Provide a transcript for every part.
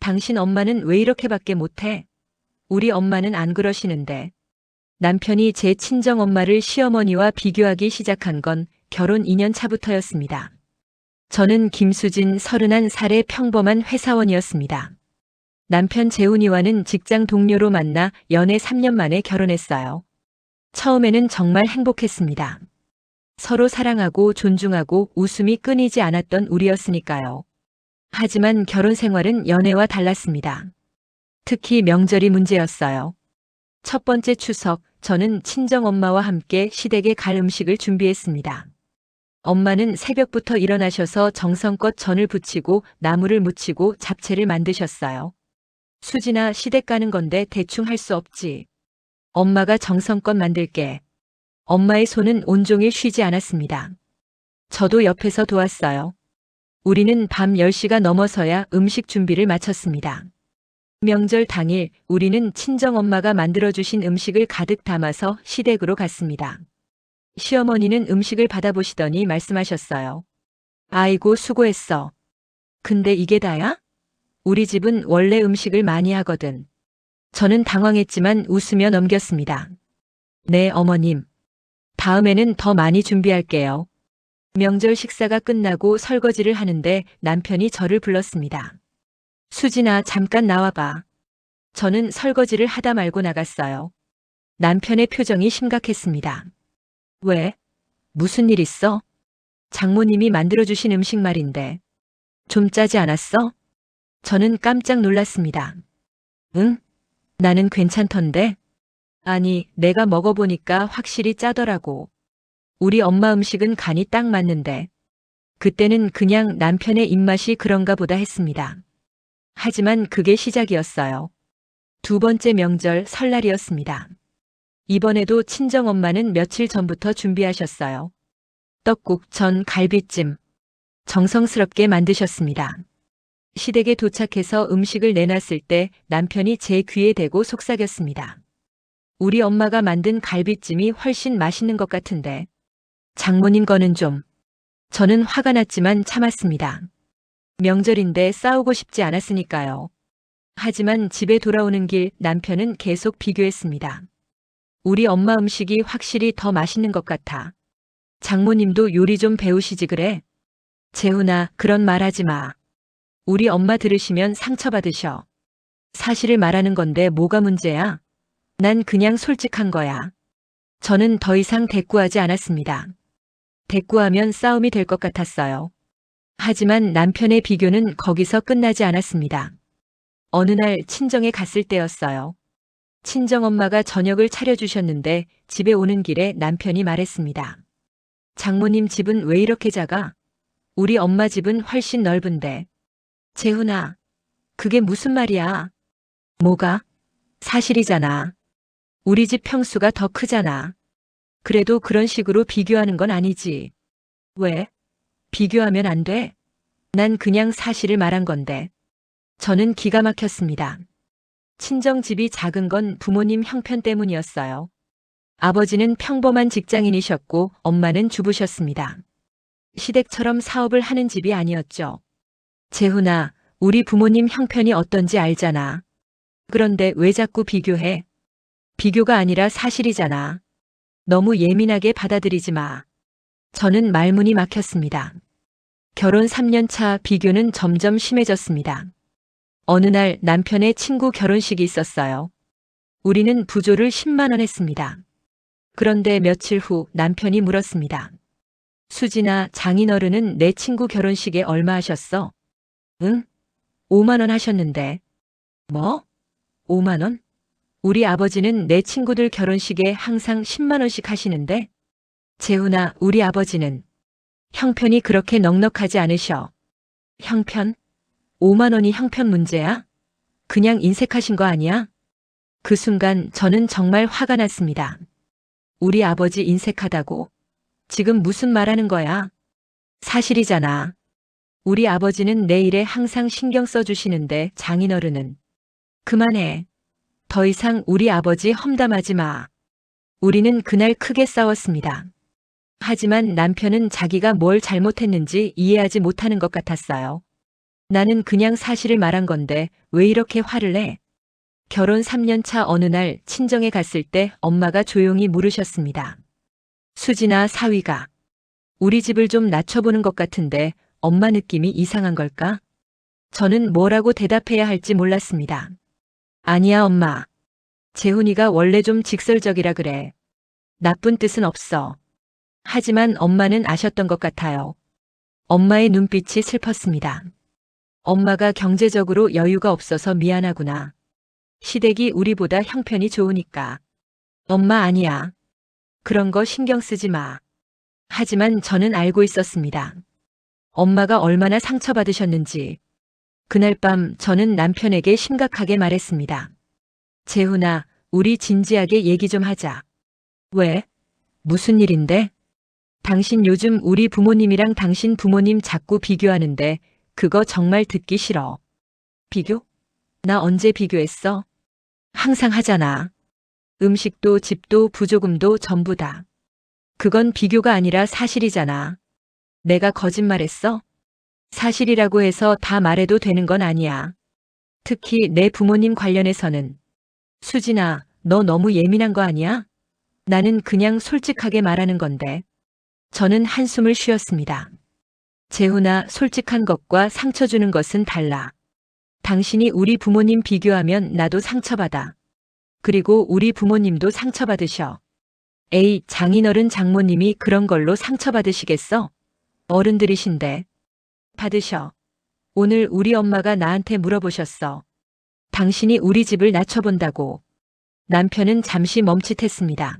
당신 엄마는 왜 이렇게밖에 못해? 우리 엄마는 안 그러시는데. 남편이 제 친정엄마를 시어머니와 비교하기 시작한 건 결혼 2년 차부터였습니다. 저는 김수진 31살의 평범한 회사원이었습니다. 남편 재훈이와는 직장 동료로 만나 연애 3년 만에 결혼했어요. 처음에는 정말 행복했습니다. 서로 사랑하고 존중하고 웃음이 끊이지 않았던 우리였으니까요. 하지만 결혼 생활은 연애와 달랐습니다. 특히 명절이 문제였어요. 첫 번째 추석, 저는 친정엄마와 함께 시댁에 갈 음식을 준비했습니다. 엄마는 새벽부터 일어나셔서 정성껏 전을 부치고 나물을 무치고 잡채를 만드셨어요. 수진아, 시댁 가는 건데 대충 할 수 없지. 엄마가 정성껏 만들게. 엄마의 손은 온종일 쉬지 않았습니다. 저도 옆에서 도왔어요. 우리는 밤 10시가 넘어서야 음식 준비를 마쳤습니다. 명절 당일 우리는 친정엄마가 만들어주신 음식을 가득 담아서 시댁으로 갔습니다. 시어머니는 음식을 받아보시더니 말씀하셨어요. 아이고, 수고했어. 근데 이게 다야? 우리 집은 원래 음식을 많이 하거든. 저는 당황했지만 웃으며 넘겼습니다. 네, 어머님. 다음에는 더 많이 준비할게요. 명절 식사가 끝나고 설거지를 하는데 남편이 저를 불렀습니다. 수진아, 잠깐 나와봐. 저는 설거지를 하다 말고 나갔어요. 남편의 표정이 심각했습니다. 왜? 무슨 일 있어? 장모님이 만들어주신 음식 말인데. 좀 짜지 않았어? 저는 깜짝 놀랐습니다. 응? 나는 괜찮던데? 아니, 내가 먹어보니까 확실히 짜더라고. 우리 엄마 음식은 간이 딱 맞는데. 그때는 그냥 남편의 입맛이 그런가 보다 했습니다. 하지만 그게 시작이었어요. 두 번째 명절 설날이었습니다. 이번에도 친정엄마는 며칠 전부터 준비하셨어요. 떡국, 전, 갈비찜. 정성스럽게 만드셨습니다. 시댁에 도착해서 음식을 내놨을 때 남편이 제 귀에 대고 속삭였습니다. 우리 엄마가 만든 갈비찜이 훨씬 맛있는 것 같은데. 장모님 거는 좀. 저는 화가 났지만 참았습니다. 명절인데 싸우고 싶지 않았으니까요. 하지만 집에 돌아오는 길 남편은 계속 비교했습니다. 우리 엄마 음식이 확실히 더 맛있는 것 같아. 장모님도 요리 좀 배우시지 그래? 재훈아, 그런 말 하지 마. 우리 엄마 들으시면 상처받으셔. 사실을 말하는 건데 뭐가 문제야? 난 그냥 솔직한 거야. 저는 더 이상 대꾸하지 않았습니다. 대꾸하면 싸움이 될 것 같았어요. 하지만 남편의 비교는 거기서 끝나지 않았습니다. 어느 날 친정에 갔을 때였어요. 친정엄마가 저녁을 차려주셨는데 집에 오는 길에 남편이 말했습니다. 장모님 집은 왜 이렇게 작아? 우리 엄마 집은 훨씬 넓은데. 재훈아, 그게 무슨 말이야? 뭐가? 사실이잖아. 우리 집 평수가 더 크잖아. 그래도 그런 식으로 비교하는 건 아니지. 왜? 비교하면 안 돼? 난 그냥 사실을 말한 건데. 저는 기가 막혔습니다. 친정집이 작은 건 부모님 형편 때문이었어요. 아버지는 평범한 직장인이셨고 엄마는 주부셨습니다. 시댁처럼 사업을 하는 집이 아니었죠. 재훈아, 우리 부모님 형편이 어떤지 알잖아. 그런데 왜 자꾸 비교해? 비교가 아니라 사실이잖아. 너무 예민하게 받아들이지 마. 저는 말문이 막혔습니다. 결혼 3년 차 비교는 점점 심해졌습니다. 어느 날 남편의 친구 결혼식이 있었어요. 우리는 부조를 10만 원 했습니다. 그런데 며칠 후 남편이 물었습니다. 수진아, 장인어른은 내 친구 결혼식에 얼마 하셨어? 응? 5만 원 하셨는데. 뭐? 5만 원? 우리 아버지는 내 친구들 결혼식에 항상 10만 원씩 하시는데. 재훈아, 우리 아버지는 형편이 그렇게 넉넉하지 않으셔. 형편? 5만 원이 형편 문제야? 그냥 인색하신 거 아니야? 그 순간 저는 정말 화가 났습니다. 우리 아버지 인색하다고? 지금 무슨 말하는 거야? 사실이잖아. 우리 아버지는 내 일에 항상 신경 써주시는데 장인어른은. 그만해. 더 이상 우리 아버지 험담하지 마. 우리는 그날 크게 싸웠습니다. 하지만 남편은 자기가 뭘 잘못했는지 이해하지 못하는 것 같았어요. 나는 그냥 사실을 말한 건데 왜 이렇게 화를 내? 결혼 3년 차 어느 날 친정에 갔을 때 엄마가 조용히 물으셨습니다. 수진아, 사위가 우리 집을 좀 낮춰보는 것 같은데 엄마 느낌이 이상한 걸까? 저는 뭐라고 대답해야 할지 몰랐습니다. 아니야, 엄마. 재훈이가 원래 좀 직설적이라 그래. 나쁜 뜻은 없어. 하지만 엄마는 아셨던 것 같아요. 엄마의 눈빛이 슬펐습니다. 엄마가 경제적으로 여유가 없어서 미안하구나. 시댁이 우리보다 형편이 좋으니까. 엄마 아니야. 그런 거 신경 쓰지 마. 하지만 저는 알고 있었습니다. 엄마가 얼마나 상처받으셨는지. 그날 밤 저는 남편에게 심각하게 말했습니다. 재훈아, 우리 진지하게 얘기 좀 하자. 왜? 무슨 일인데? 당신 요즘 우리 부모님이랑 당신 부모님 자꾸 비교하는데 그거 정말 듣기 싫어. 비교? 나 언제 비교했어? 항상 하잖아. 음식도 집도 부조금도 전부 다. 그건 비교가 아니라 사실이잖아. 내가 거짓말했어? 사실이라고 해서 다 말해도 되는 건 아니야. 특히 내 부모님 관련해서는. 수진아, 너 너무 예민한 거 아니야? 나는 그냥 솔직하게 말하는 건데. 저는 한숨을 쉬었습니다. 재훈아, 솔직한 것과 상처 주는 것은 달라. 당신이 우리 부모님 비교하면 나도 상처받아. 그리고 우리 부모님도 상처받으셔. 에이, 장인어른 장모님이 그런 걸로 상처받으시겠어? 어른들이신데. 받으셔. 오늘 우리 엄마가 나한테 물어보셨어. 당신이 우리 집을 낮춰본다고. 남편은 잠시 멈칫했습니다.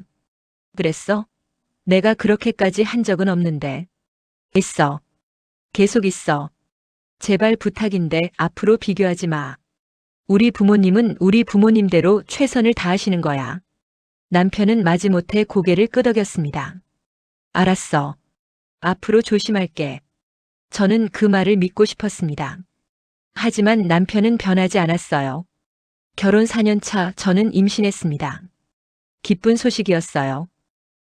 그랬어? 내가 그렇게까지 한 적은 없는데. 있어. 계속 있어. 제발 부탁인데 앞으로 비교하지 마. 우리 부모님은 우리 부모님대로 최선을 다하시는 거야. 남편은 마지못해 고개를 끄덕였습니다. 알았어. 앞으로 조심할게. 저는 그 말을 믿고 싶었습니다. 하지만 남편은 변하지 않았어요. 결혼 4년 차 저는 임신했습니다. 기쁜 소식이었어요.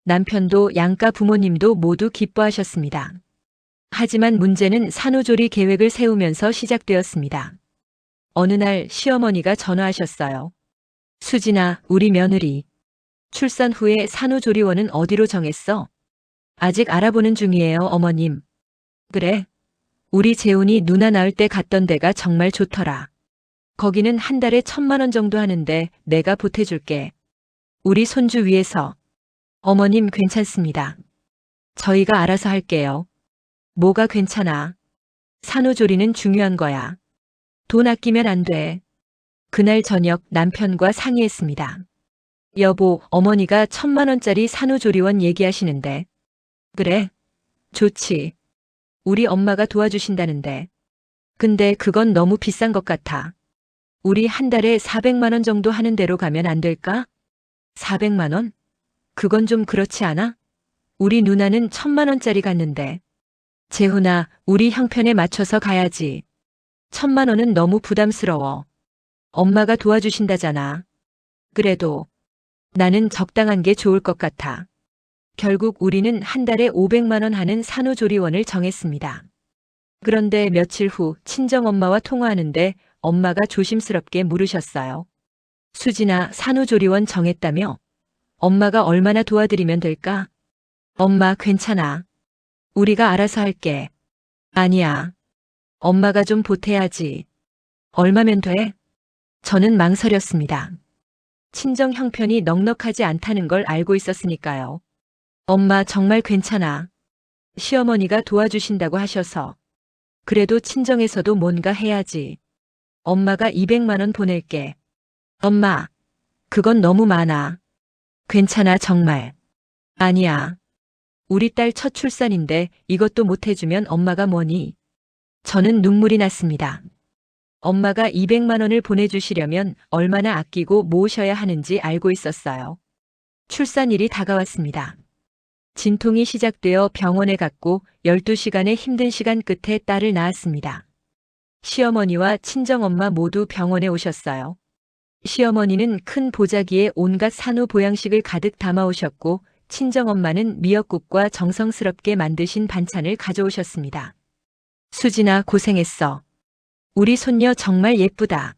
남편도 양가 부모님도 모두 기뻐하셨습니다. 하지만 문제는 산후조리 계획을 세우면서 시작되었습니다. 어느 날 시어머니가 전화하셨어요. 수진아, 우리 며느리. 출산 후에 산후조리원은 어디로 정했어? 아직 알아보는 중이에요, 어머님. 그래. 우리 재훈이 누나 낳을 때 갔던 데가 정말 좋더라. 거기는 한 달에 1,000만 원 정도 하는데 내가 보태줄게. 우리 손주 위해서. 어머님 괜찮습니다. 저희가 알아서 할게요. 뭐가 괜찮아? 산후조리는 중요한 거야. 돈 아끼면 안 돼. 그날 저녁 남편과 상의했습니다. 여보, 어머니가 1,000만 원짜리 산후조리원 얘기하시는데. 그래. 좋지. 우리 엄마가 도와주신다는데. 근데 그건 너무 비싼 것 같아. 우리 한 달에 400만 원 정도 하는 데로 가면 안 될까? 400만 원? 그건 좀 그렇지 않아? 우리 누나는 1,000만 원짜리 갔는데. 재훈아, 우리 형편에 맞춰서 가야지. 1,000만 원은 너무 부담스러워. 엄마가 도와주신다잖아. 그래도 나는 적당한 게 좋을 것 같아. 결국 우리는 한 달에 500만 원 하는 산후조리원을 정했습니다. 그런데 며칠 후 친정엄마와 통화하는데 엄마가 조심스럽게 물으셨어요. 수진아, 산후조리원 정했다며? 엄마가 얼마나 도와드리면 될까? 엄마 괜찮아. 우리가 알아서 할게. 아니야. 엄마가 좀 보태야지. 얼마면 돼? 저는 망설였습니다. 친정 형편이 넉넉하지 않다는 걸 알고 있었으니까요. 엄마 정말 괜찮아. 시어머니가 도와주신다고 하셔서. 그래도 친정에서도 뭔가 해야지. 엄마가 200만 원 보낼게. 엄마, 그건 너무 많아. 괜찮아, 정말. 아니야. 우리 딸 첫 출산인데 이것도 못 해주면 엄마가 뭐니? 저는 눈물이 났습니다. 엄마가 200만 원을 보내주시려면 얼마나 아끼고 모으셔야 하는지 알고 있었어요. 출산일이 다가왔습니다. 진통이 시작되어 병원에 갔고 12시간의 힘든 시간 끝에 딸을 낳았습니다. 시어머니와 친정엄마 모두 병원에 오셨어요. 시어머니는 큰 보자기에 온갖 산후 보양식을 가득 담아오셨고 친정엄마는 미역국과 정성스럽게 만드신 반찬을 가져오셨습니다. 수진아, 고생했어. 우리 손녀 정말 예쁘다.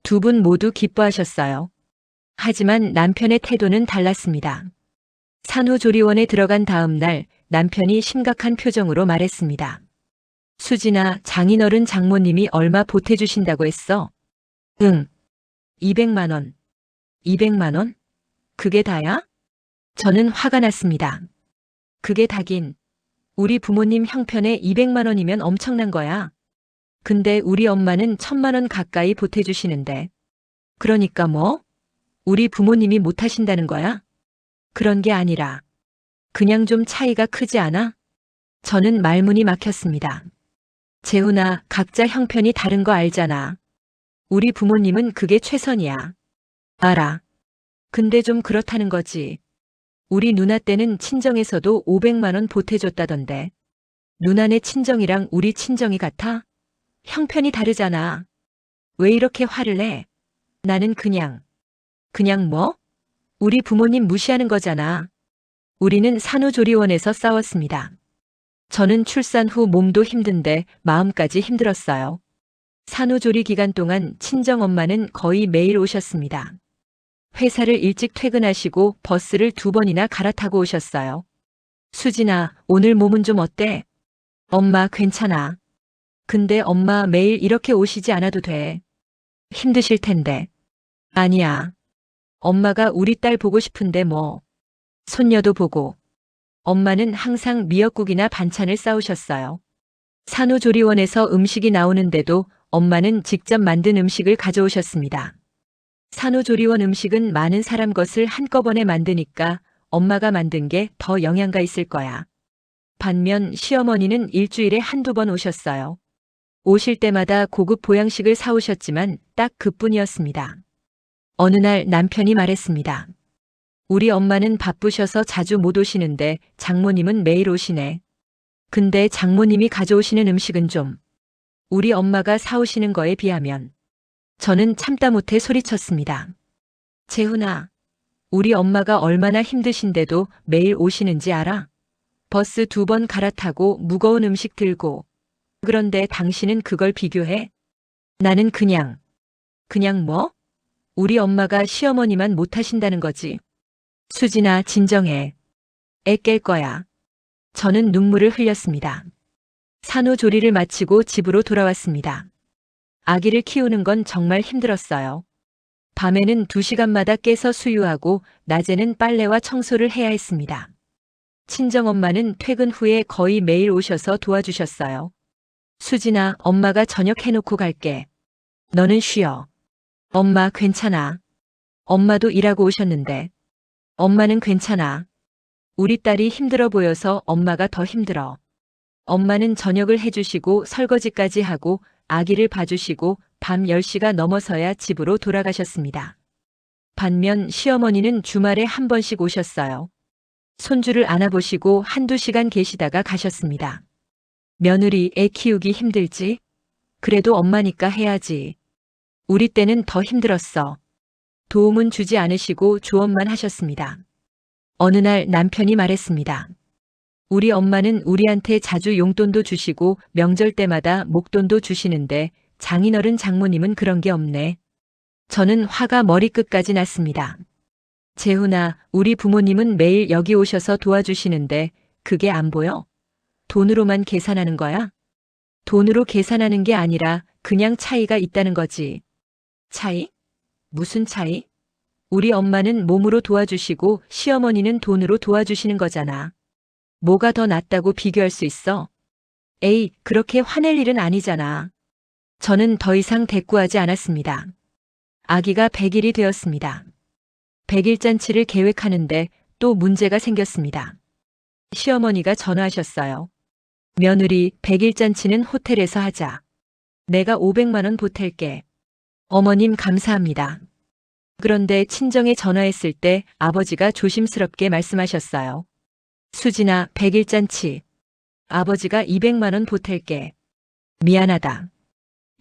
두 분 모두 기뻐하셨어요. 하지만 남편의 태도는 달랐습니다. 산후조리원에 들어간 다음 날 남편이 심각한 표정으로 말했습니다. 수진아, 장인어른 장모님이 얼마 보태주신다고 했어? 응. 200만 원. 200만 원? 그게 다야? 저는 화가 났습니다. 그게 다긴. 우리 부모님 형편에 200만 원이면 엄청난 거야. 근데 우리 엄마는 1000만 원 가까이 보태주시는데. 그러니까 뭐? 우리 부모님이 못하신다는 거야? 그런 게 아니라. 그냥 좀 차이가 크지 않아? 저는 말문이 막혔습니다. 재훈아, 각자 형편이 다른 거 알잖아. 우리 부모님은 그게 최선이야. 알아. 근데 좀 그렇다는 거지. 우리 누나 때는 친정에서도 500만 원 보태줬다던데. 누나네 친정이랑 우리 친정이 같아? 형편이 다르잖아. 왜 이렇게 화를 내? 나는 그냥 뭐? 우리 부모님 무시하는 거잖아. 우리는 산후조리원에서 싸웠습니다. 저는 출산 후 몸도 힘든데 마음까지 힘들었어요. 산후조리 기간 동안 친정엄마는 거의 매일 오셨습니다. 회사를 일찍 퇴근하시고 버스를 2번이나 갈아타고 오셨어요. 수진아, 오늘 몸은 좀 어때? 엄마 괜찮아. 근데 엄마 매일 이렇게 오시지 않아도 돼. 힘드실 텐데. 아니야. 엄마가 우리 딸 보고 싶은데 뭐. 손녀도 보고. 엄마는 항상 미역국이나 반찬을 싸우셨어요. 산후조리원에서 음식이 나오는데도 엄마는 직접 만든 음식을 가져오셨습니다. 산후조리원 음식은 많은 사람 것을 한꺼번에 만드니까 엄마가 만든 게 더 영양가 있을 거야. 반면 시어머니는 일주일에 한두 번 오셨어요. 오실 때마다 고급 보양식을 사오셨지만 딱 그뿐이었습니다. 어느 날 남편이 말했습니다. 우리 엄마는 바쁘셔서 자주 못 오시는데 장모님은 매일 오시네. 근데 장모님이 가져오시는 음식은 좀 우리 엄마가 사오시는 거에 비하면. 저는 참다 못해 소리쳤습니다. 재훈아, 우리 엄마가 얼마나 힘드신데도 매일 오시는지 알아? 버스 2번 갈아타고 무거운 음식 들고. 그런데 당신은 그걸 비교해? 나는 그냥 뭐? 우리 엄마가 시어머니만 못하신다는 거지. 수진아, 진정해. 애 깰 거야. 저는 눈물을 흘렸습니다. 산후조리를 마치고 집으로 돌아왔습니다. 아기를 키우는 건 정말 힘들었어요. 밤에는 2시간마다 깨서 수유하고 낮에는 빨래와 청소를 해야 했습니다. 친정엄마는 퇴근 후에 거의 매일 오셔서 도와주셨어요. 수진아, 엄마가 저녁 해놓고 갈게. 너는 쉬어. 엄마 괜찮아. 엄마도 일하고 오셨는데. 엄마는 괜찮아. 우리 딸이 힘들어 보여서 엄마가 더 힘들어. 엄마는 저녁을 해주시고 설거지까지 하고 아기를 봐주시고 밤 10시가 넘어서야 집으로 돌아가셨습니다. 반면 시어머니는 주말에 한 번씩 오셨어요. 손주를 안아보시고 한두 시간 계시다가 가셨습니다. 며느리 애 키우기 힘들지? 그래도 엄마니까 해야지. 우리 때는 더 힘들었어. 도움은 주지 않으시고 조언만 하셨습니다. 어느 날 남편이 말했습니다. 우리 엄마는 우리한테 자주 용돈도 주시고 명절 때마다 목돈도 주시는데 장인어른 장모님은 그런 게 없네. 저는 화가 머리끝까지 났습니다. 재훈아, 우리 부모님은 매일 여기 오셔서 도와주시는데 그게 안 보여? 돈으로만 계산하는 거야? 돈으로 계산하는 게 아니라 그냥 차이가 있다는 거지. 차이? 무슨 차이? 우리 엄마는 몸으로 도와주시고 시어머니는 돈으로 도와주시는 거잖아. 뭐가 더 낫다고 비교할 수 있어? 에이, 그렇게 화낼 일은 아니잖아. 저는 더 이상 대꾸하지 않았습니다. 아기가 100일이 되었습니다. 100일 잔치를 계획하는데 또 문제가 생겼습니다. 시어머니가 전화하셨어요. 며느리, 100일 잔치는 호텔에서 하자. 내가 500만 원 보탤게. 어머님 감사합니다. 그런데 친정에 전화했을 때 아버지가 조심스럽게 말씀하셨어요. 수진아, 100일 잔치. 아버지가 200만 원 보탤게. 미안하다.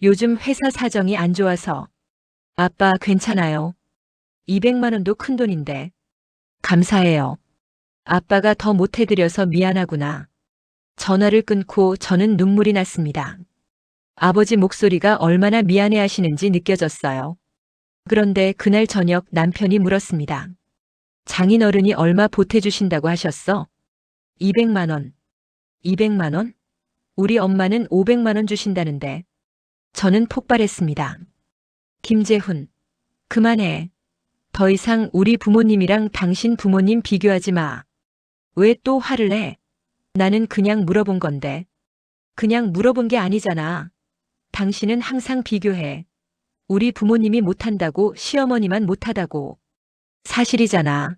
요즘 회사 사정이 안 좋아서. 아빠 괜찮아요. 200만 원도 큰 돈인데. 감사해요. 아빠가 더 못해드려서 미안하구나. 전화를 끊고 저는 눈물이 났습니다. 아버지 목소리가 얼마나 미안해 하시는지 느껴졌어요. 그런데 그날 저녁 남편이 물었습니다. 장인어른이 얼마 보태주신다고 하셨어? 200만 원. 200만 원? 우리 엄마는 500만 원 주신다는데. 저는 폭발했습니다. 김재훈, 그만해. 더 이상 우리 부모님이랑 당신 부모님 비교하지 마. 왜 또 화를 내? 나는 그냥 물어본 건데. 그냥 물어본 게 아니잖아. 당신은 항상 비교해. 우리 부모님이 못한다고 시어머니만 못하다고. 사실이잖아.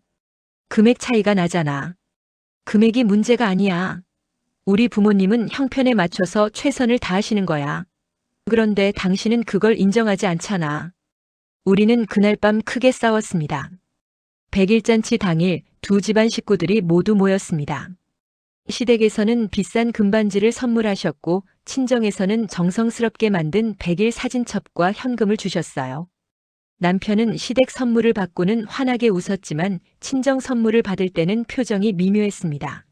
금액 차이가 나잖아. 금액이 문제가 아니야. 우리 부모님은 형편에 맞춰서 최선을 다하시는 거야. 그런데 당신은 그걸 인정하지 않잖아. 우리는 그날 밤 크게 싸웠습니다. 100일잔치 당일 두 집안 식구들이 모두 모였습니다. 시댁에서는 비싼 금반지를 선물하셨고 친정에서는 정성스럽게 만든 100일 사진첩과 현금을 주셨어요. 남편은 시댁 선물을 받고는 환하게 웃었지만 친정 선물을 받을 때는 표정이 미묘했습니다.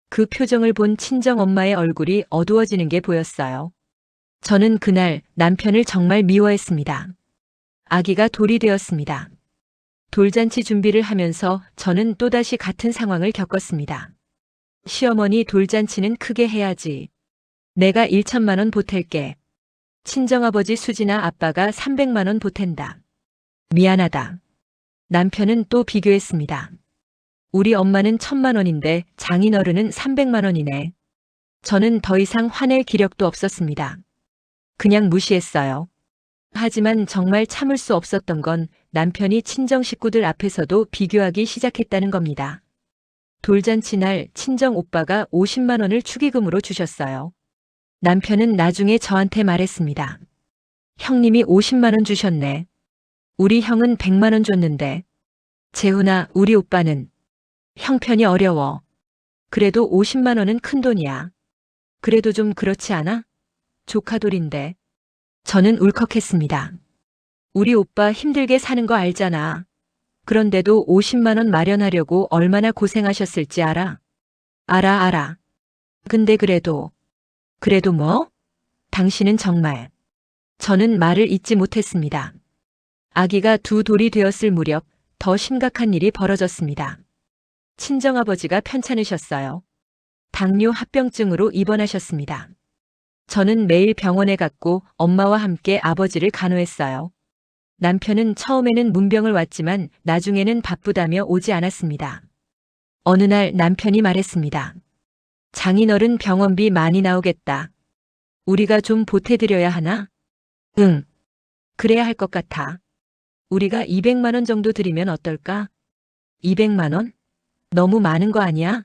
그 표정을 본 친정 엄마의 얼굴이 어두워지는 게 보였어요. 저는 그날 남편을 정말 미워했습니다. 아기가 돌이 되었습니다. 돌잔치 준비를 하면서 저는 또다시 같은 상황을 겪었습니다. 시어머니 돌잔치는 크게 해야지. 내가 1천만 원 보탤게. 친정아버지 수지나 아빠가 300만 원 보탠다. 미안하다. 남편은 또 비교했습니다. 우리 엄마는 1,000만 원인데 장인어른은 300만 원이네. 저는 더 이상 화낼 기력도 없었습니다. 그냥 무시했어요. 하지만 정말 참을 수 없었던 건 남편이 친정 식구들 앞에서도 비교하기 시작했다는 겁니다. 돌잔치 날 친정 오빠가 50만 원을 축의금으로 주셨어요. 남편은 나중에 저한테 말했습니다. 형님이 50만 원 주셨네. 우리 형은 100만 원 줬는데. 재훈아, 우리 오빠는. 형편이 어려워. 그래도 50만 원은 큰 돈이야. 그래도 좀 그렇지 않아? 조카돌인데. 저는 울컥했습니다. 우리 오빠 힘들게 사는 거 알잖아. 그런데도 50만 원 마련하려고 얼마나 고생하셨을지 알아? 알아. 근데 그래도 뭐? 당신은 정말. 저는 말을 잇지 못했습니다. 아기가 두 돌이 되었을 무렵 더 심각한 일이 벌어졌습니다. 친정아버지가 편찮으셨어요. 당뇨 합병증으로 입원하셨습니다. 저는 매일 병원에 갔고 엄마와 함께 아버지를 간호했어요. 남편은 처음에는 문병을 왔지만 나중에는 바쁘다며 오지 않았습니다. 어느 날 남편이 말했습니다. 장인어른 병원비 많이 나오겠다. 우리가 좀 보태드려야 하나? 응. 그래야 할 것 같아. 우리가 200만 원 정도 드리면 어떨까? 200만 원? 너무 많은 거 아니야?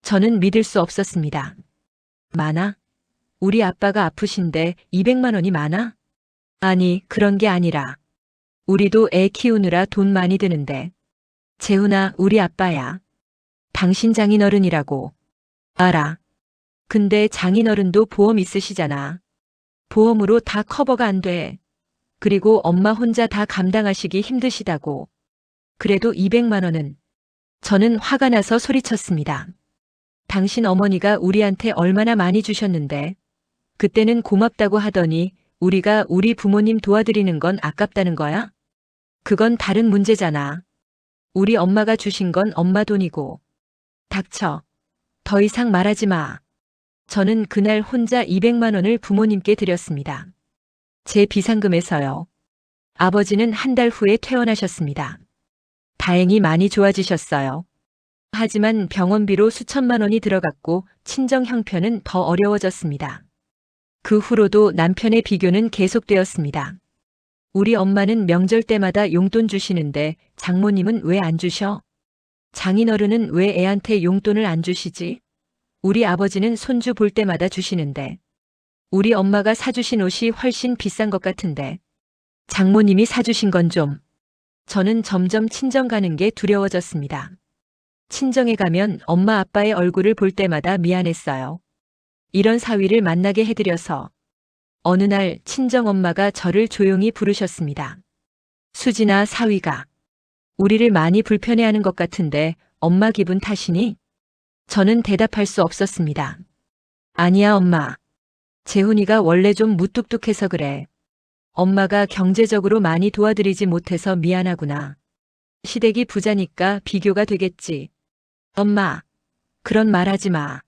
저는 믿을 수 없었습니다. 많아? 우리 아빠가 아프신데 200만 원이 많아? 아니, 그런 게 아니라. 우리도 애 키우느라 돈 많이 드는데. 재훈아, 우리 아빠야. 당신 장인어른이라고. 알아. 근데 장인어른도 보험 있으시잖아. 보험으로 다 커버가 안 돼. 그리고 엄마 혼자 다 감당하시기 힘드시다고. 그래도 200만 원은. 저는 화가 나서 소리쳤습니다. 당신 어머니가 우리한테 얼마나 많이 주셨는데. 그때는 고맙다고 하더니 우리가 우리 부모님 도와드리는 건 아깝다는 거야? 그건 다른 문제잖아. 우리 엄마가 주신 건 엄마 돈이고. 닥쳐. 더 이상 말하지 마. 저는 그날 혼자 200만 원을 부모님께 드렸습니다. 제 비상금에서요. 아버지는 한 달 후에 퇴원하셨습니다. 다행히 많이 좋아지셨어요. 하지만 병원비로 수천만 원이 들어갔고 친정 형편은 더 어려워졌습니다. 그 후로도 남편의 비교는 계속되었습니다. 우리 엄마는 명절 때마다 용돈 주시는데 장모님은 왜 안 주셔? 장인어른은 왜 애한테 용돈을 안 주시지? 우리 아버지는 손주 볼 때마다 주시는데. 우리 엄마가 사주신 옷이 훨씬 비싼 것 같은데. 장모님이 사주신 건 좀. 저는 점점 친정 가는 게 두려워졌습니다. 친정에 가면 엄마 아빠의 얼굴을 볼 때마다 미안했어요. 이런 사위를 만나게 해드려서. 어느 날 친정 엄마가 저를 조용히 부르셨습니다. 수진아, 사위가 우리를 많이 불편해하는 것 같은데 엄마 기분 탓이니? 저는 대답할 수 없었습니다. 아니야, 엄마. 재훈이가 원래 좀 무뚝뚝해서 그래. 엄마가 경제적으로 많이 도와드리지 못해서 미안하구나. 시댁이 부자니까 비교가 되겠지. 엄마, 그런 말 하지 마.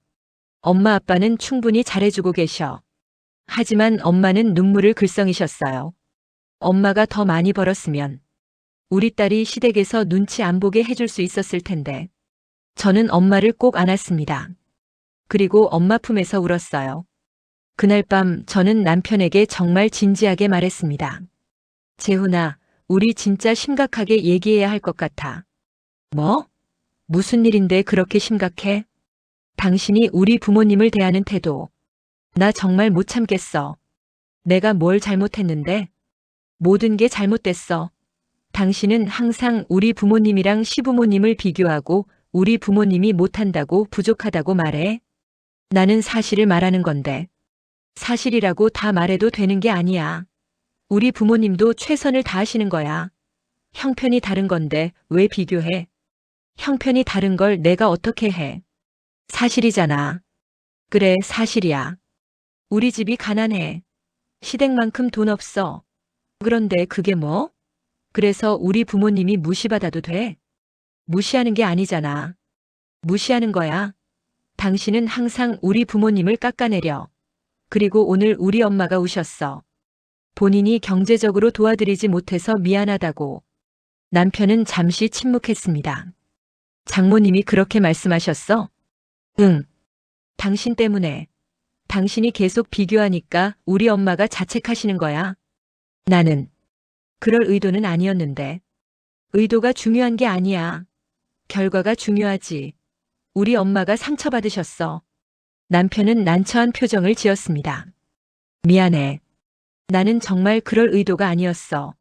엄마 아빠는 충분히 잘해주고 계셔. 하지만 엄마는 눈물을 글썽이셨어요. 엄마가 더 많이 벌었으면 우리 딸이 시댁에서 눈치 안 보게 해줄 수 있었을 텐데. 저는 엄마를 꼭 안았습니다. 그리고 엄마 품에서 울었어요. 그날 밤 저는 남편에게 정말 진지하게 말했습니다. 재훈아, 우리 진짜 심각하게 얘기해야 할 것 같아. 뭐? 무슨 일인데 그렇게 심각해? 당신이 우리 부모님을 대하는 태도. 나 정말 못 참겠어. 내가 뭘 잘못했는데? 모든 게 잘못됐어. 당신은 항상 우리 부모님이랑 시부모님을 비교하고 우리 부모님이 못한다고 부족하다고 말해. 나는 사실을 말하는 건데. 사실이라고 다 말해도 되는 게 아니야. 우리 부모님도 최선을 다하시는 거야. 형편이 다른 건데 왜 비교해? 형편이 다른 걸 내가 어떻게 해? 사실이잖아. 그래, 사실이야. 우리 집이 가난해. 시댁만큼 돈 없어. 그런데 그게 뭐? 그래서 우리 부모님이 무시받아도 돼? 무시하는 게 아니잖아. 무시하는 거야. 당신은 항상 우리 부모님을 깎아내려. 그리고 오늘 우리 엄마가 우셨어. 본인이 경제적으로 도와드리지 못해서 미안하다고. 남편은 잠시 침묵했습니다. 장모님이 그렇게 말씀하셨어? 응. 당신 때문에. 당신이 계속 비교하니까 우리 엄마가 자책하시는 거야. 나는 그럴 의도는 아니었는데. 의도가 중요한 게 아니야. 결과가 중요하지. 우리 엄마가 상처받으셨어. 남편은 난처한 표정을 지었습니다. 미안해. 나는 정말 그럴 의도가 아니었어.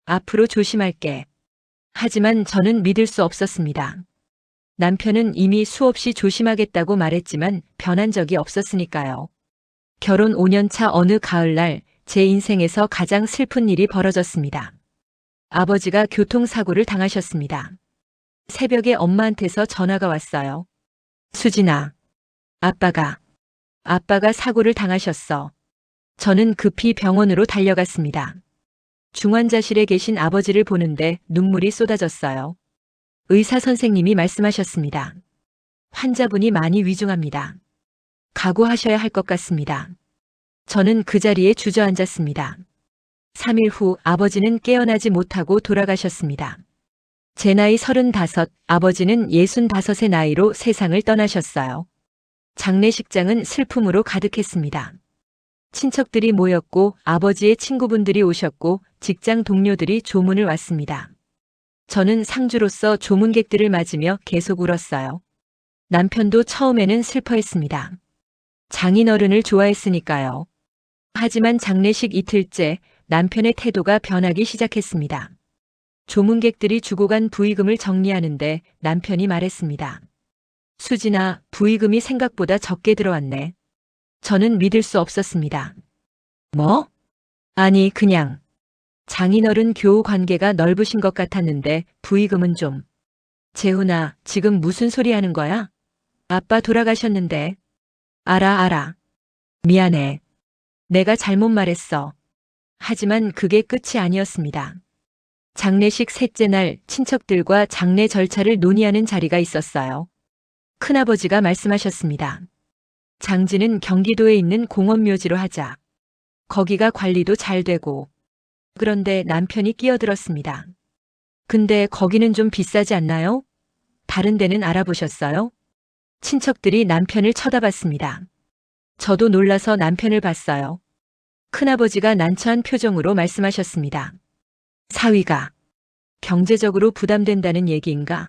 앞으로 조심할게. 하지만 저는 믿을 수 없었습니다. 남편은 이미 수없이 조심하겠다고 말했지만 변한 적이 없었으니까요. 결혼 5년 차 어느 가을날 제 인생에서 가장 슬픈 일이 벌어졌습니다. 아버지가 교통사고를 당하셨습니다. 새벽에 엄마한테서 전화가 왔어요. 수진아, 아빠가 사고를 당하셨어. 저는 급히 병원으로 달려갔습니다. 중환자실에 계신 아버지를 보는데 눈물이 쏟아졌어요. 의사 선생님이 말씀하셨습니다. 환자분이 많이 위중합니다. 각오하셔야 할 것 같습니다. 저는 그 자리에 주저앉았습니다. 3일 후 아버지는 깨어나지 못하고 돌아가셨습니다. 제 나이 35, 아버지는 65의 나이로 세상을 떠나셨어요. 장례식장은 슬픔으로 가득했습니다. 친척들이 모였고 아버지의 친구분들이 오셨고 직장 동료들이 조문을 왔습니다. 저는 상주로서 조문객들을 맞으며 계속 울었어요. 남편도 처음에는 슬퍼했습니다. 장인어른을 좋아했으니까요. 하지만 장례식 이틀째 남편의 태도가 변하기 시작했습니다. 조문객들이 주고 간 부의금을 정리하는데 남편이 말했습니다. 수진아, 부의금이 생각보다 적게 들어왔네. 저는 믿을 수 없었습니다. 뭐? 아니, 그냥. 장인어른 교우 관계가 넓으신 것 같았는데 부의금은 좀. 재훈아, 지금 무슨 소리 하는 거야? 아빠 돌아가셨는데. 알아. 미안해. 내가 잘못 말했어. 하지만 그게 끝이 아니었습니다. 장례식 셋째 날 친척들과 장례 절차를 논의하는 자리가 있었어요. 큰아버지가 말씀하셨습니다. 장지는 경기도에 있는 공원묘지로 하자. 거기가 관리도 잘 되고. 그런데 남편이 끼어들었습니다. 근데 거기는 좀 비싸지 않나요? 다른 데는 알아보셨어요? 친척들이 남편을 쳐다봤습니다. 저도 놀라서 남편을 봤어요. 큰아버지가 난처한 표정으로 말씀하셨습니다. 사위가 경제적으로 부담된다는 얘기인가?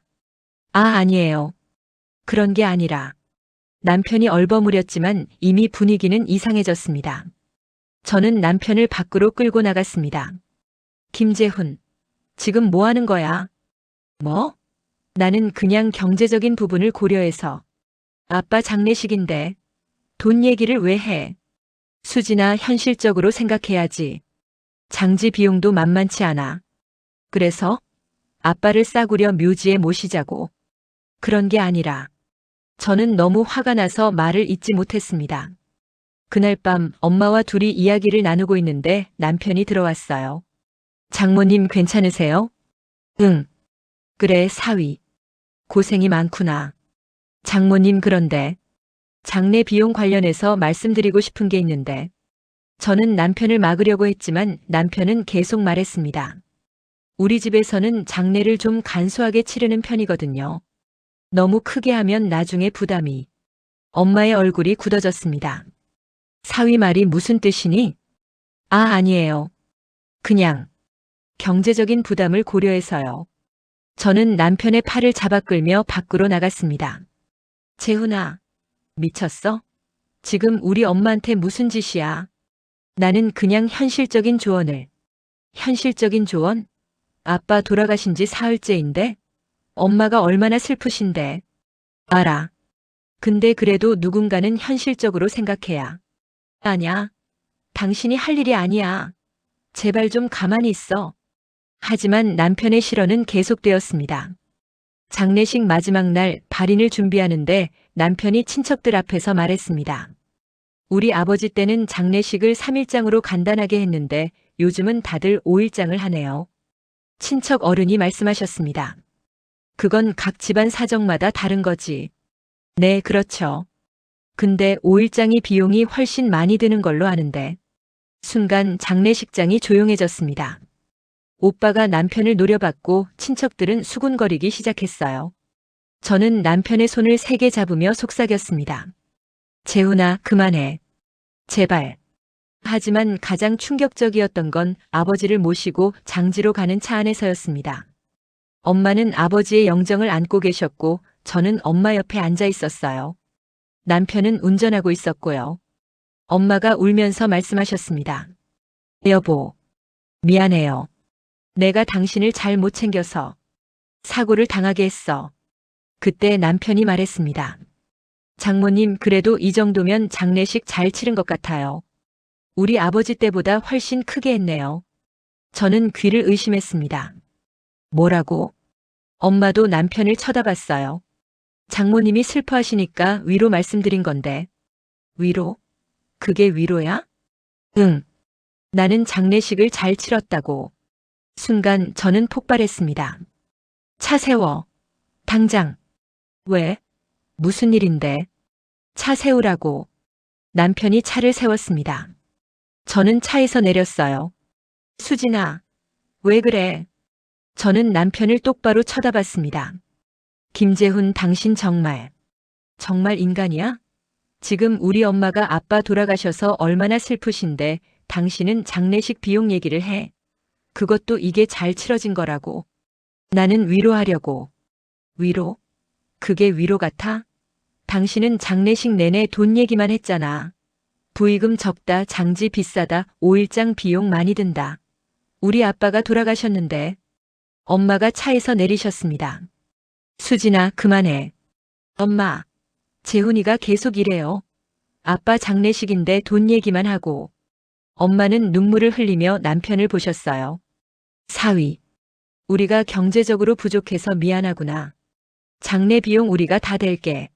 아니에요. 그런 게 아니라 남편이 얼버무렸지만 이미 분위기는 이상해졌습니다. 저는 남편을 밖으로 끌고 나갔습니다. 김재훈, 지금 뭐 하는 거야? 뭐? 나는 그냥 경제적인 부분을 고려해서. 아빠 장례식인데 돈 얘기를 왜 해? 수진아, 현실적으로 생각해야지. 장지 비용도 만만치 않아. 그래서 아빠를 싸구려 묘지에 모시자고. 그런 게 아니라 저는 너무 화가 나서 말을 잇지 못했습니다. 그날 밤 엄마와 둘이 이야기를 나누고 있는데 남편이 들어왔어요. 장모님 괜찮으세요? 응. 그래, 사위. 고생이 많구나. 장모님 그런데 장례 비용 관련해서 말씀드리고 싶은 게 있는데 저는 남편을 막으려고 했지만 남편은 계속 말했습니다. 우리 집에서는 장례를 좀 간소하게 치르는 편이거든요. 너무 크게 하면 나중에 부담이. 엄마의 얼굴이 굳어졌습니다. 사위 말이 무슨 뜻이니? 아, 아니에요. 그냥 경제적인 부담을 고려해서요. 저는 남편의 팔을 잡아 끌며 밖으로 나갔습니다. 재훈아, 미쳤어? 지금 우리 엄마한테 무슨 짓이야? 나는 그냥 현실적인 조언을. 현실적인 조언? 아빠 돌아가신 지 사흘째인데? 엄마가 얼마나 슬프신데? 알아. 근데 그래도 누군가는 현실적으로 생각해야. 아냐. 당신이 할 일이 아니야. 제발 좀 가만히 있어. 하지만 남편의 실언은 계속되었습니다. 장례식 마지막 날 발인을 준비하는데 남편이 친척들 앞에서 말했습니다. 우리 아버지 때는 장례식을 3일장으로 간단하게 했는데 요즘은 다들 5일장을 하네요. 친척 어른이 말씀하셨습니다. 그건 각 집안 사정마다 다른 거지. 네, 그렇죠. 근데 5일장이 비용이 훨씬 많이 드는 걸로 아는데. 순간 장례식장이 조용해졌습니다. 오빠가 남편을 노려봤고 친척들은 수군거리기 시작했어요. 저는 남편의 손을 세게 잡으며 속삭였습니다. 재훈아, 그만해. 제발. 하지만 가장 충격적이었던 건 아버지를 모시고 장지로 가는 차 안에서였습니다. 엄마는 아버지의 영정을 안고 계셨고 저는 엄마 옆에 앉아 있었어요. 남편은 운전하고 있었고요. 엄마가 울면서 말씀하셨습니다. 여보, 미안해요. 내가 당신을 잘 못 챙겨서 사고를 당하게 했어. 그때 남편이 말했습니다. 장모님, 그래도 이 정도면 장례식 잘 치른 것 같아요. 우리 아버지 때보다 훨씬 크게 했네요. 저는 귀를 의심했습니다. 뭐라고? 엄마도 남편을 쳐다봤어요. 장모님이 슬퍼하시니까 위로 말씀드린 건데. 위로? 그게 위로야? 응. 나는 장례식을 잘 치렀다고. 순간 저는 폭발했습니다. 차 세워. 당장. 왜? 무슨 일인데? 차 세우라고. 남편이 차를 세웠습니다. 저는 차에서 내렸어요. 수진아, 왜 그래? 저는 남편을 똑바로 쳐다봤습니다. 김재훈, 당신 정말 인간이야? 지금 우리 엄마가 아빠 돌아가셔서 얼마나 슬프신데 당신은 장례식 비용 얘기를 해. 그것도 이게 잘 치러진 거라고. 나는 위로하려고. 위로? 그게 위로 같아? 당신은 장례식 내내 돈 얘기만 했잖아. 부의금 적다, 장지 비싸다, 5일장 비용 많이 든다. 우리 아빠가 돌아가셨는데. 엄마가 차에서 내리셨습니다. 수진아, 그만해. 엄마, 재훈이가 계속 이래요. 아빠 장례식인데 돈 얘기만 하고. 엄마는 눈물을 흘리며 남편을 보셨어요. 사위, 우리가 경제적으로 부족해서 미안하구나. 장례 비용 우리가 다 댈게.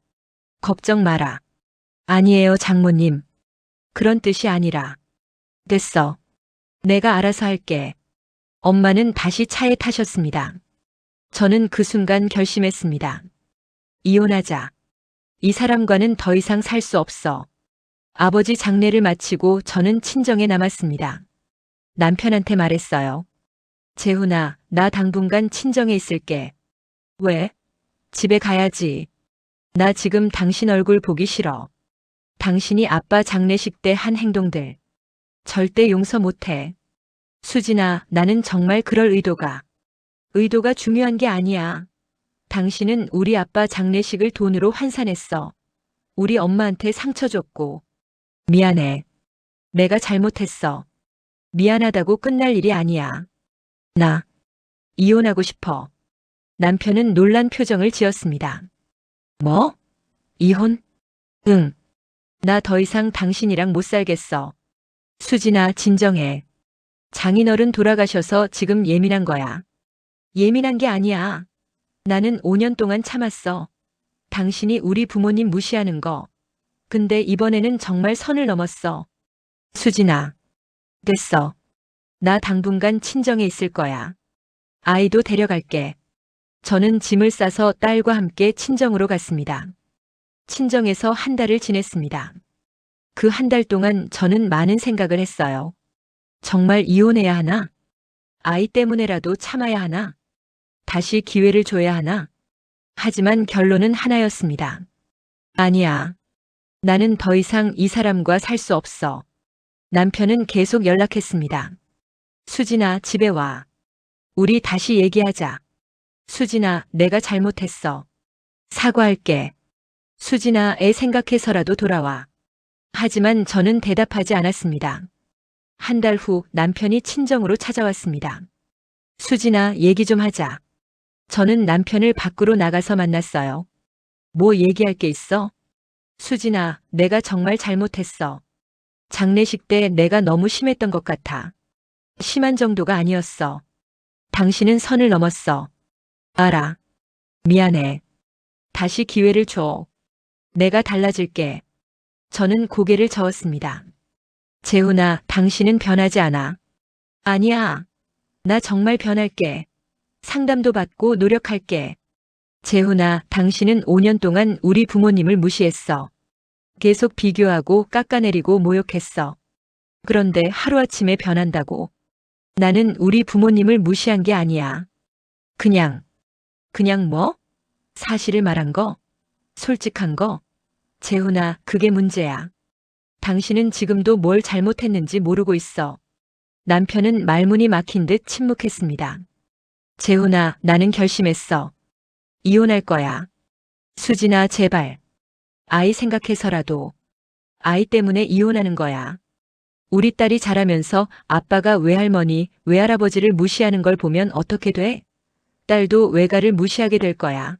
걱정 마라. 아니에요, 장모님. 그런 뜻이 아니라. 됐어. 내가 알아서 할게. 엄마는 다시 차에 타셨습니다. 저는 그 순간 결심했습니다. 이혼하자. 이 사람과는 더 이상 살 수 없어. 아버지 장례를 마치고 저는 친정에 남았습니다. 남편한테 말했어요. 재훈아, 나 당분간 친정에 있을게. 왜? 집에 가야지. 나 지금 당신 얼굴 보기 싫어. 당신이 아빠 장례식 때 한 행동들. 절대 용서 못해. 수진아, 나는 정말 그럴 의도가 중요한 게 아니야. 당신은 우리 아빠 장례식을 돈으로 환산했어. 우리 엄마한테 상처 줬고. 미안해. 내가 잘못했어. 미안하다고 끝날 일이 아니야. 나 이혼하고 싶어. 남편은 놀란 표정을 지었습니다. 뭐? 이혼? 응. 나 더 이상 당신이랑 못 살겠어. 수진아, 진정해. 장인어른 돌아가셔서 지금 예민한 거야. 예민한 게 아니야. 나는 5년 동안 참았어. 당신이 우리 부모님 무시하는 거. 근데 이번에는 정말 선을 넘었어. 수진아. 됐어. 나 당분간 친정에 있을 거야. 아이도 데려갈게. 저는 짐을 싸서 딸과 함께 친정으로 갔습니다. 친정에서 한 달을 지냈습니다. 그 한 달 동안 저는 많은 생각을 했어요. 정말 이혼해야 하나? 아이 때문에라도 참아야 하나? 다시 기회를 줘야 하나? 하지만 결론은 하나였습니다. 아니야. 나는 더 이상 이 사람과 살 수 없어. 남편은 계속 연락했습니다. 수진아, 집에 와. 우리 다시 얘기하자. 수진아, 내가 잘못했어. 사과할게. 수진아, 애 생각해서라도 돌아와. 하지만 저는 대답하지 않았습니다. 한 달 후 남편이 친정으로 찾아왔습니다. 수진아, 얘기 좀 하자. 저는 남편을 밖으로 나가서 만났어요. 뭐 얘기할 게 있어? 수진아, 내가 정말 잘못했어. 장례식 때 내가 너무 심했던 것 같아. 심한 정도가 아니었어. 당신은 선을 넘었어. 알아. 미안해. 다시 기회를 줘. 내가 달라질게. 저는 고개를 저었습니다. 재훈아, 당신은 변하지 않아. 아니야. 나 정말 변할게. 상담도 받고 노력할게. 재훈아, 당신은 5년 동안 우리 부모님을 무시했어. 계속 비교하고 깎아내리고 모욕했어. 그런데 하루아침에 변한다고. 나는 우리 부모님을 무시한 게 아니야. 그냥 뭐? 사실을 말한 거? 솔직한 거? 재훈아, 그게 문제야. 당신은 지금도 뭘 잘못했는지 모르고 있어. 남편은 말문이 막힌 듯 침묵했습니다. 재훈아, 나는 결심했어. 이혼할 거야. 수진아, 제발. 아이 생각해서라도. 아이 때문에 이혼하는 거야. 우리 딸이 자라면서 아빠가 외할머니, 외할아버지를 무시하는 걸 보면 어떻게 돼? 딸도 외가를 무시하게 될 거야.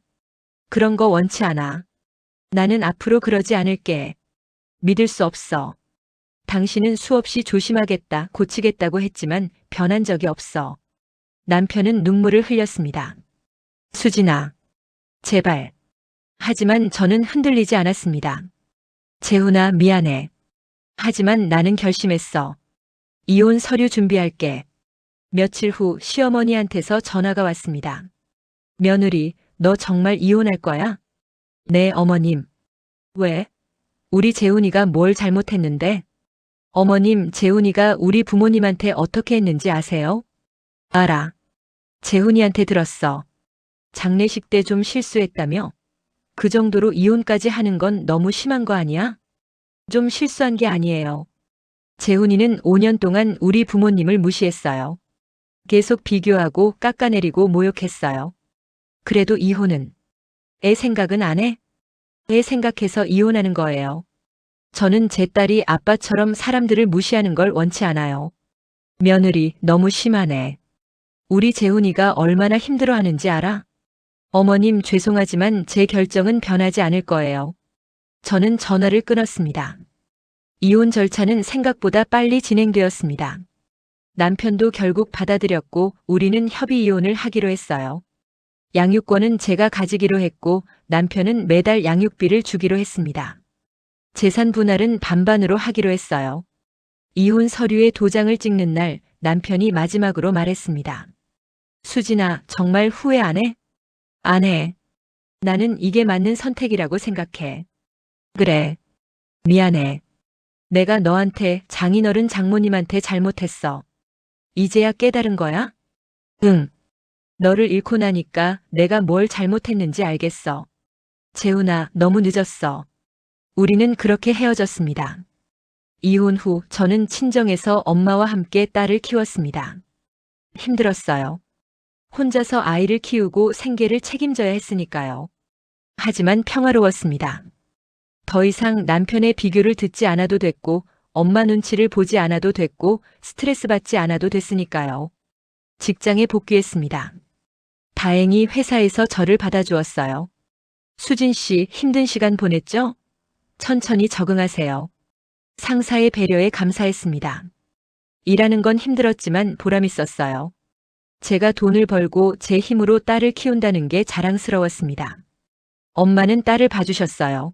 그런 거 원치 않아. 나는 앞으로 그러지 않을게. 믿을 수 없어. 당신은 수없이 조심하겠다, 고치겠다고 했지만 변한 적이 없어. 남편은 눈물을 흘렸습니다. 수진아, 제발. 하지만 저는 흔들리지 않았습니다. 재훈아, 미안해. 하지만 나는 결심했어. 이혼 서류 준비할게. 며칠 후 시어머니한테서 전화가 왔습니다. 며느리, 너 정말 이혼할 거야? 네, 어머님. 왜? 우리 재훈이가 뭘 잘못했는데? 어머님, 재훈이가 우리 부모님한테 어떻게 했는지 아세요? 알아. 재훈이한테 들었어. 장례식 때 좀 실수했다며? 그 정도로 이혼까지 하는 건 너무 심한 거 아니야? 좀 실수한 게 아니에요. 재훈이는 5년 동안 우리 부모님을 무시했어요. 계속 비교하고 깎아내리고 모욕했어요. 그래도 이혼은? 애 생각은 안 해? 애 생각해서 이혼하는 거예요. 저는 제 딸이 아빠처럼 사람들을 무시하는 걸 원치 않아요. 며느리, 너무 심하네. 우리 재훈이가 얼마나 힘들어하는지 알아? 어머님, 죄송하지만 제 결정은 변하지 않을 거예요. 저는 전화를 끊었습니다. 이혼 절차는 생각보다 빨리 진행되었습니다. 남편도 결국 받아들였고 우리는 협의 이혼을 하기로 했어요. 양육권은 제가 가지기로 했고 남편은 매달 양육비를 주기로 했습니다. 재산 분할은 반반으로 하기로 했어요. 이혼 서류에 도장을 찍는 날 남편이 마지막으로 말했습니다. 수진아, 정말 후회 안 해? 안 해. 나는 이게 맞는 선택이라고 생각해. 그래. 미안해. 내가 너한테 장인어른 장모님한테 잘못했어. 이제야 깨달은 거야? 응. 너를 잃고 나니까 내가 뭘 잘못했는지 알겠어. 재훈아, 너무 늦었어. 우리는 그렇게 헤어졌습니다. 이혼 후 저는 친정에서 엄마와 함께 딸을 키웠습니다. 힘들었어요. 혼자서 아이를 키우고 생계를 책임져야 했으니까요. 하지만 평화로웠습니다. 더 이상 남편의 비교를 듣지 않아도 됐고, 엄마 눈치를 보지 않아도 됐고, 스트레스 받지 않아도 됐으니까요. 직장에 복귀했습니다. 다행히 회사에서 저를 받아주었어요. 수진 씨, 힘든 시간 보냈죠? 천천히 적응하세요. 상사의 배려에 감사했습니다. 일하는 건 힘들었지만 보람 있었어요. 제가 돈을 벌고 제 힘으로 딸을 키운다는 게 자랑스러웠습니다. 엄마는 딸을 봐주셨어요.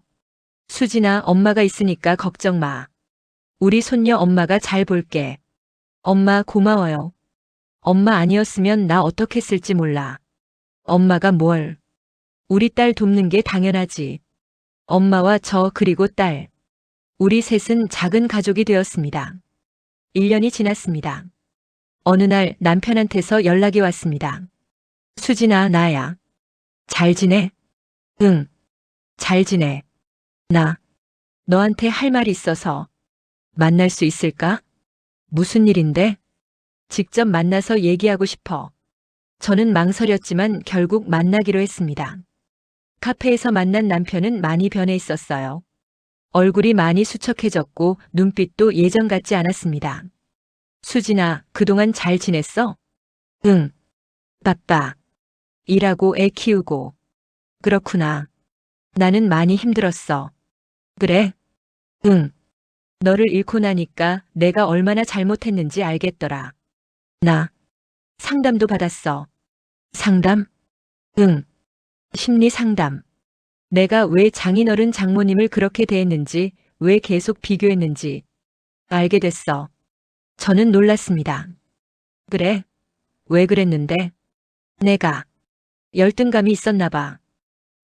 수진아, 엄마가 있으니까 걱정 마. 우리 손녀 엄마가 잘 볼게. 엄마 고마워요. 엄마 아니었으면 나 어떻게 했을지 몰라. 엄마가 뭘. 우리 딸 돕는 게 당연하지. 엄마와 저 그리고 딸. 우리 셋은 작은 가족이 되었습니다. 1년이 지났습니다. 어느 날 남편한테서 연락이 왔습니다. 수진아, 나야. 잘 지내? 응, 잘 지내. 나, 너한테 할 말이 있어서. 만날 수 있을까? 무슨 일인데? 직접 만나서 얘기하고 싶어. 저는 망설였지만 결국 만나기로 했습니다. 카페에서 만난 남편은 많이 변해 있었어요. 얼굴이 많이 수척해졌고 눈빛도 예전 같지 않았습니다. 수진아, 그동안 잘 지냈어? 응, 바빠. 일하고 애 키우고. 그렇구나. 나는 많이 힘들었어. 그래? 응. 너를 잃고 나니까 내가 얼마나 잘못했는지 알겠더라. 나 상담도 받았어. 상담? 응. 심리 상담. 내가 왜 장인어른 장모님을 그렇게 대했는지, 왜 계속 비교했는지 알게 됐어. 저는 놀랐습니다. 그래? 왜 그랬는데? 내가 열등감이 있었나 봐.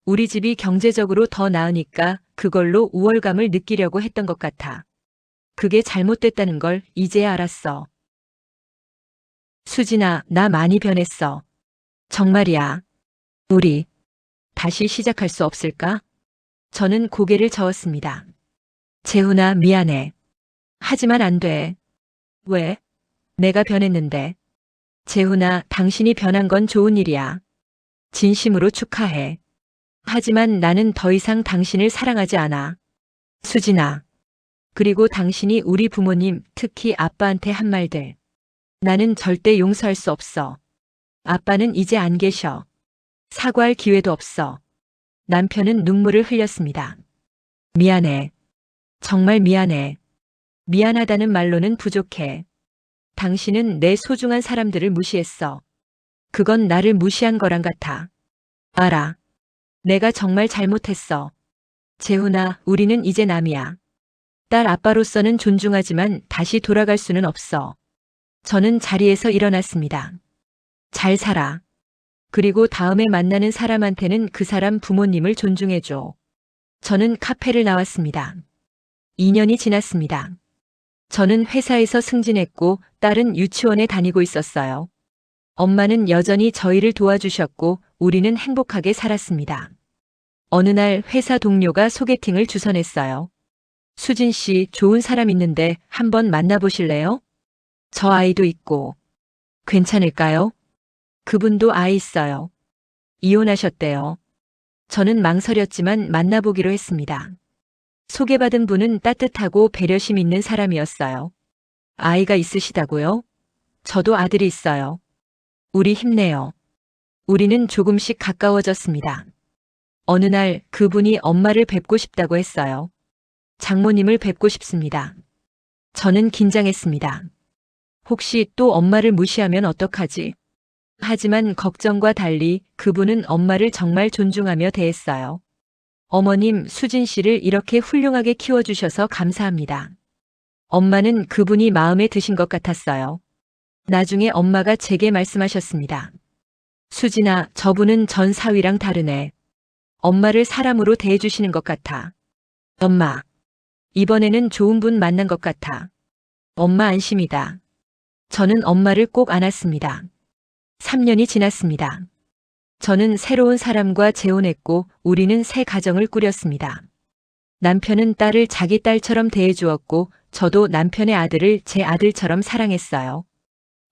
우리 집이 경제적으로 더 나으니까 그걸로 우월감을 느끼려고 했던 것 같아. 그게 잘못됐다는 걸 이제야 알았어. 수진아, 나 많이 변했어. 정말이야. 우리 다시 시작할 수 없을까? 저는 고개를 저었습니다. 재훈아, 미안해. 하지만 안 돼. 왜? 내가 변했는데. 재훈아, 당신이 변한 건 좋은 일이야. 진심으로 축하해. 하지만 나는 더 이상 당신을 사랑하지 않아. 수진아. 그리고 당신이 우리 부모님, 특히 아빠한테 한 말들. 나는 절대 용서할 수 없어. 아빠는 이제 안 계셔. 사과할 기회도 없어. 남편은 눈물을 흘렸습니다. 미안해. 정말 미안해. 미안하다는 말로는 부족해. 당신은 내 소중한 사람들을 무시했어. 그건 나를 무시한 거랑 같아. 알아. 내가 정말 잘못했어. 재훈아, 우리는 이제 남이야. 딸 아빠로서는 존중하지만 다시 돌아갈 수는 없어. 저는 자리에서 일어났습니다. 잘 살아. 그리고 다음에 만나는 사람한테는 그 사람 부모님을 존중해줘. 저는 카페를 나왔습니다. 2년이 지났습니다. 저는 회사에서 승진했고 딸은 유치원에 다니고 있었어요. 엄마는 여전히 저희를 도와주셨고 우리는 행복하게 살았습니다. 어느 날 회사 동료가 소개팅을 주선했어요. 수진 씨, 좋은 사람 있는데 한번 만나보실래요? 저 아이도 있고. 괜찮을까요? 그분도 아이 있어요. 이혼하셨대요. 저는 망설였지만 만나보기로 했습니다. 소개받은 분은 따뜻하고 배려심 있는 사람이었어요. 아이가 있으시다고요? 저도 아들이 있어요. 우리 힘내요. 우리는 조금씩 가까워졌습니다. 어느 날 그분이 엄마를 뵙고 싶다고 했어요. 장모님을 뵙고 싶습니다. 저는 긴장했습니다. 혹시 또 엄마를 무시하면 어떡하지? 하지만 걱정과 달리 그분은 엄마를 정말 존중하며 대했어요. 어머님, 수진 씨를 이렇게 훌륭하게 키워주셔서 감사합니다. 엄마는 그분이 마음에 드신 것 같았어요. 나중에 엄마가 제게 말씀하셨습니다. 수진아, 저분은 전 사위랑 다르네. 엄마를 사람으로 대해주시는 것 같아. 엄마, 이번에는 좋은 분 만난 것 같아. 엄마 안심이다. 저는 엄마를 꼭 안았습니다. 3년이 지났습니다. 저는 새로운 사람과 재혼했고 우리는 새 가정을 꾸렸습니다. 남편은 딸을 자기 딸처럼 대해주었고 저도 남편의 아들을 제 아들처럼 사랑했어요.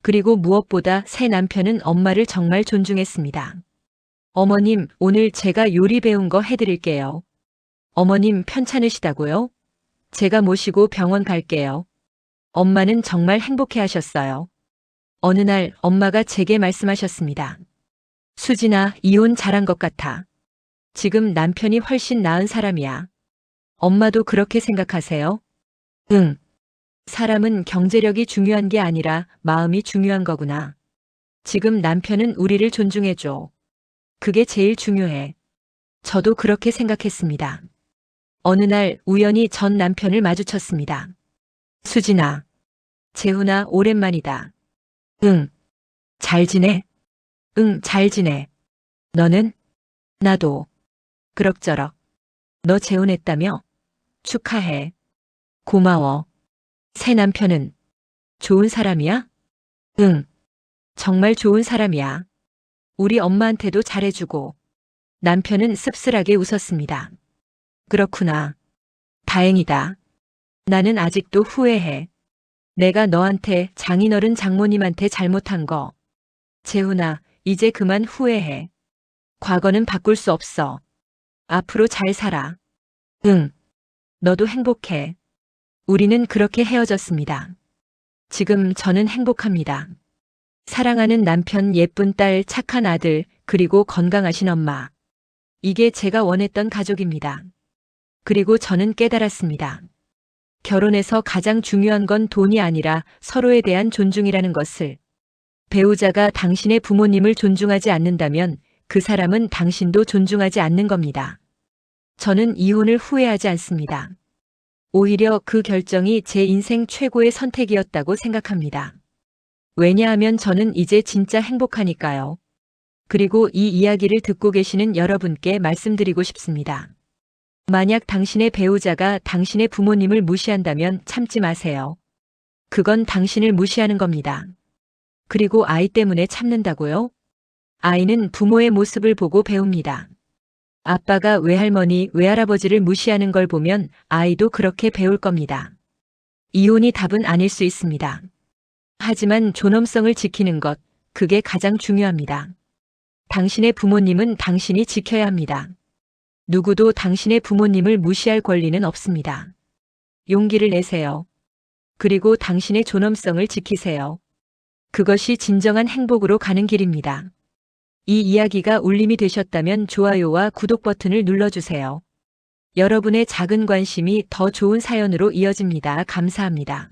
그리고 무엇보다 새 남편은 엄마를 정말 존중했습니다. 어머님, 오늘 제가 요리 배운 거 해드릴게요. 어머님 편찮으시다고요? 제가 모시고 병원 갈게요. 엄마는 정말 행복해 하셨어요. 어느 날 엄마가 제게 말씀하셨습니다. 수진아, 이혼 잘한 것 같아. 지금 남편이 훨씬 나은 사람이야. 엄마도 그렇게 생각하세요? 응. 사람은 경제력이 중요한 게 아니라 마음이 중요한 거구나. 지금 남편은 우리를 존중해줘. 그게 제일 중요해. 저도 그렇게 생각했습니다. 어느 날 우연히 전 남편을 마주쳤습니다. 수진아, 재훈아, 오랜만이다. 응, 잘 지내? 응, 잘 지내. 너는? 나도. 그럭저럭. 너 재혼했다며? 축하해. 고마워. 새 남편은 좋은 사람이야? 응, 정말 좋은 사람이야. 우리 엄마한테도 잘해주고. 남편은 씁쓸하게 웃었습니다. 그렇구나. 다행이다. 나는 아직도 후회해. 내가 너한테 장인어른 장모님한테 잘못한 거. 재훈아, 이제 그만 후회해. 과거는 바꿀 수 없어. 앞으로 잘 살아. 응, 너도 행복해. 우리는 그렇게 헤어졌습니다. 지금 저는 행복합니다. 사랑하는 남편, 예쁜 딸, 착한 아들, 그리고 건강하신 엄마. 이게 제가 원했던 가족입니다. 그리고 저는 깨달았습니다. 결혼에서 가장 중요한 건 돈이 아니라 서로에 대한 존중이라는 것을. 배우자가 당신의 부모님을 존중하지 않는다면 그 사람은 당신도 존중하지 않는 겁니다. 저는 이혼을 후회하지 않습니다. 오히려 그 결정이 제 인생 최고의 선택이었다고 생각합니다. 왜냐하면 저는 이제 진짜 행복하니까요. 그리고 이 이야기를 듣고 계시는 여러분께 말씀드리고 싶습니다. 만약 당신의 배우자가 당신의 부모님을 무시한다면 참지 마세요. 그건 당신을 무시하는 겁니다. 그리고 아이 때문에 참는다고요? 아이는 부모의 모습을 보고 배웁니다. 아빠가 외할머니, 외할아버지를 무시하는 걸 보면 아이도 그렇게 배울 겁니다. 이혼이 답은 아닐 수 있습니다. 하지만 존엄성을 지키는 것, 그게 가장 중요합니다. 당신의 부모님은 당신이 지켜야 합니다. 누구도 당신의 부모님을 무시할 권리는 없습니다. 용기를 내세요. 그리고 당신의 존엄성을 지키세요. 그것이 진정한 행복으로 가는 길입니다. 이 이야기가 울림이 되셨다면 좋아요와 구독 버튼을 눌러주세요. 여러분의 작은 관심이 더 좋은 사연으로 이어집니다. 감사합니다.